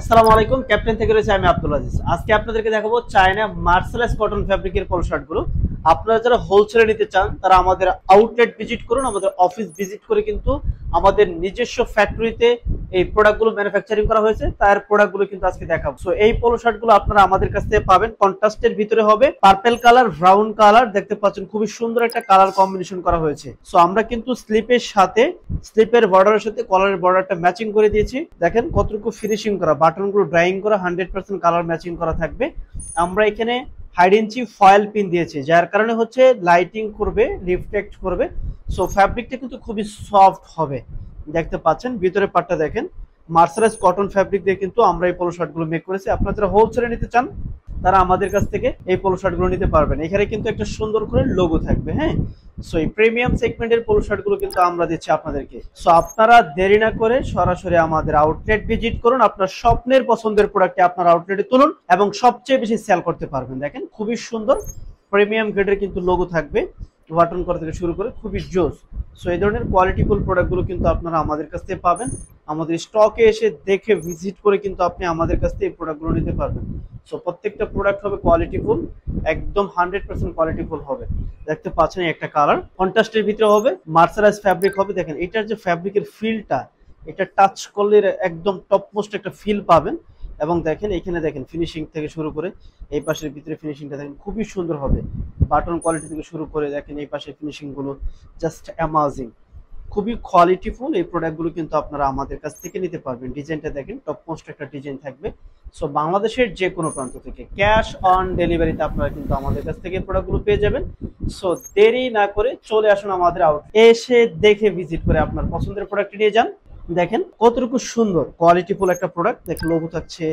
আসসালামু আলাইকুম, ক্যাপ্টেন থেকে রয়েছে আমি আব্দুল আজিজ। আজকে আপনাদেরকে দেখাবো চায়না মার্সেলাইজ কটন ফ্যাব্রিকের পোলো শার্ট গুলো। আপনারা যারা হোলসেলে নিতে চান তারা আমাদের আউটলেট ভিজিট করুন, আমাদের অফিস ভিজিট করে কিন্তু আমাদের নিজস্ব ফ্যাক্টরিতে এই প্রোডাক্টগুলো ম্যানুফ্যাকচারিং করা হয়েছে, তার প্রোডাক্টগুলো কিন্তু আজকে দেখাবো। সো এই পোলো শার্টগুলো আপনারা আমাদের কাছ থেকে পাবেন। কন্ট্রাস্টের ভিতরে হবে পার্পল কালার, ব্রাউন কালার, দেখতে পাচ্ছেন খুবই সুন্দর একটা কালার কম্বিনেশন করা হয়েছে। সো আমরা কিন্তু স্লিপের সাথে স্লিপের বর্ডারের সাথে কলারের বর্ডারটা ম্যাচিং করে দিয়েছি। দেখেন কতটুকু ফিনিশিং করা, বাটনগুলো ড্রাইং করা, 100% কালার ম্যাচিং করা থাকবে। আমরা এখানে 1.5 ইঞ্চি ফয়েল পিন দিয়েছি, যার কারণে হচ্ছে লাইটিং করবে, রিফ্লেক্ট করবে। সো ফ্যাব্রিকটা কিন্তু খুবই সফট হবে। দেখতে পাচ্ছেন ভিতরে পাটটা দেখেন, মার্সারাইজ কটন ফ্যাব্রিক দিয়ে কিন্তু আমরা এই পোলো শার্টগুলো মেক করেছি। আপনারা যারা হোলসেলে নিতে চান তারা আমাদের কাছ থেকে এই পোলো শার্টগুলো নিতে পারবেন। এখানে কিন্তু একটা সুন্দর করে লোগো থাকবে। হ্যাঁ, সো এই প্রিমিয়াম সেগমেন্টের পোলো শার্টগুলো কিন্তু আমরা দিচ্ছি আপনাদেরকে। সো আপনারা দেরি না করে সরাসরি আমাদের আউটলেট ভিজিট করুন, আপনার স্বপ্নের পছন্দের প্রোডাক্টটি আপনার আউটলেটে তুলুন এবং সবচেয়ে বেশি সেল করতে পারবেন। দেখেন খুবই সুন্দর প্রিমিয়াম গ্রেডের কিন্তু লোগো থাকবে, বাটন করা থেকে শুরু করে খুবই জোস। সো এই ধরনের কোয়ালিটিফুল প্রোডাক্টগুলো কিন্তু আপনারা আমাদের কাছ থেকে পাবেন। আমাদের স্টকে এসে দেখে ভিজিট করে কিন্তু আপনি আমাদের কাছ থেকে এই প্রোডাক্টগুলো নিতে পারবেন। সো প্রত্যেকটা প্রোডাক্ট হবে কোয়ালিটিফুল, একদম 100% কোয়ালিটিফুল হবে। দেখতে পাচ্ছেন একটা কালার কন্ট্রাস্টের ভিতরে হবে, মার্সারাইজ ফ্যাব্রিক হবে। দেখেন এটার যে ফ্যাব্রিকের ফিলটা, এটা টাচ করলে একদম টপ মোস্ট একটা ফিল পাবেন। এবং দেখেন এখানে দেখেন ফিনিশিং থেকে শুরু করে এই পাশের ভিতরে ফিনিশিংটা দেখেন খুবই সুন্দর হবে। বাটন কোয়ালিটি থেকে শুরু করে দেখেন এই পাশের ফিনিশিং গুলো জাস্ট অ্যামাজিং, খুবই কোয়ালিটিফুল। এই প্রোডাক্টগুলো কিন্তু আপনারা আমাদের কাছ থেকে নিতে পারবেন। ডিজাইনটা দেখেন টপ মোস্ট একটা ডিজাইন থাকবে। সো বাংলাদেশের যে কোনো প্রান্ত থেকে ক্যাশ অন ডেলিভারিতে আপনারা কিন্তু আমাদের কাছ থেকে প্রোডাক্টগুলো পেয়ে যাবেন। সো দেরি না করে চলে আসুন আমাদের আউট, এসে দেখে ভিজিট করে আপনার পছন্দের প্রোডাক্ট নিয়ে যান। দেখেন কতটুকু সুন্দর কোয়ালিটিফুল একটা প্রোডাক্ট। দেখেন লোগো থাকছে,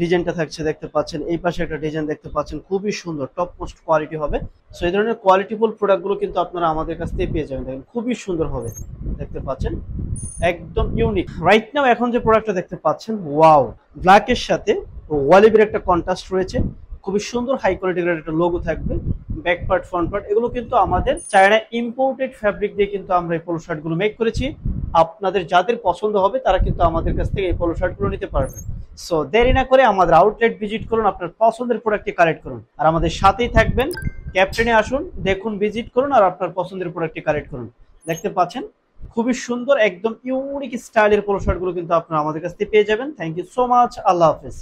ডিজাইনটা থাকছে, দেখতে পাচ্ছেন এই পাশে একটা ডিজাইন দেখতে পাচ্ছেন, খুবই সুন্দর টপ মোস্ট কোয়ালিটি হবে। সো এই ধরনের কোয়ালিটিফুল প্রোডাক্টগুলো কিন্তু আপনারা আমাদের কাছ থেকে পেয়ে যাবেন। দেখেন খুবই সুন্দর হবে, দেখতে পাচ্ছেন একদম ইউনিক। রাইট নাও এখন যে প্রোডাক্টটা দেখতে পাচ্ছেন, ওয়াও, ব্ল্যাকের সাথে ওয়ালিবের একটা কন্ট্রাস্ট রয়েছে, খুবই সুন্দর হাই কোয়ালিটির একটা লোগো থাকবে। ব্যাক পার্ট, ফ্রন্ট পার্ট এগুলো কিন্তু আমাদের চায়না ইম্পোর্টেড ফ্যাব্রিক দিয়ে কিন্তু আমরা এই পোলো শার্টগুলো মেক করেছি। আপনাদের যাদের পছন্দ হবে তারা কিন্তু আমাদের কাছ থেকে এই পোলো শার্টগুলো নিতে পারবেন। সো দেরি না করে আমাদের আউটলেট ভিজিট করুন, আপনার পছন্দের প্রোডাক্টটি কালেক্ট করুন আর আমাদের সাথেই থাকবেন। ক্যাপ্টেনে আসুন, দেখুন, ভিজিট করুন আর আপনার পছন্দের প্রোডাক্টটি কালেক্ট করুন। দেখতে পাচ্ছেন খুবই সুন্দর একদম ইউনিক স্টাইলের পোলো শার্টগুলো কিন্তু আপনারা আমাদের কাছ থেকে পেয়ে যাবেন। থ্যাংক ইউ সো মাচ, আল্লাহ হাফেজ।